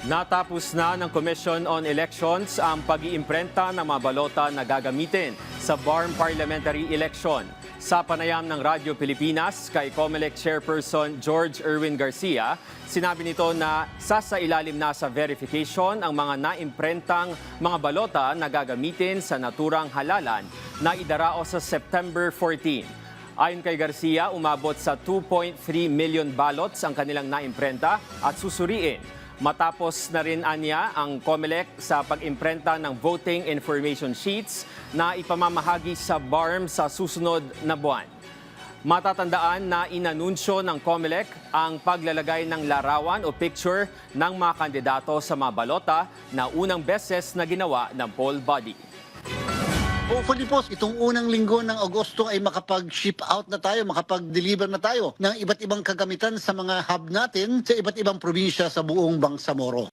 Natapos na ng Commission on Elections ang pag-iimprenta ng mga balota na gagamitin sa BARM Parliamentary Election. Sa panayam ng Radyo Pilipinas kay COMELEC Chairperson George Erwin Garcia, sinabi nito na sasailalim na sa verification ang mga naimprentang mga balota na gagamitin sa naturang halalan na idarao sa September 14. Ayon kay Garcia, umabot sa 2.3 million ballots ang kanilang naimprenta at susuriin. Matapos na rin anya ang COMELEC sa pag-imprenta ng voting information sheets na ipamamahagi sa BARM sa susunod na buwan. Matatandaan na inanunsyo ng COMELEC ang paglalagay ng larawan o picture ng mga kandidato sa mga balota na unang beses na ginawa ng poll body. Hopefully po, itong unang linggo ng Agosto ay makapag-ship out na tayo, makapag-deliver na tayo ng iba't ibang kagamitan sa mga hub natin sa iba't ibang probinsya sa buong Bangsamoro.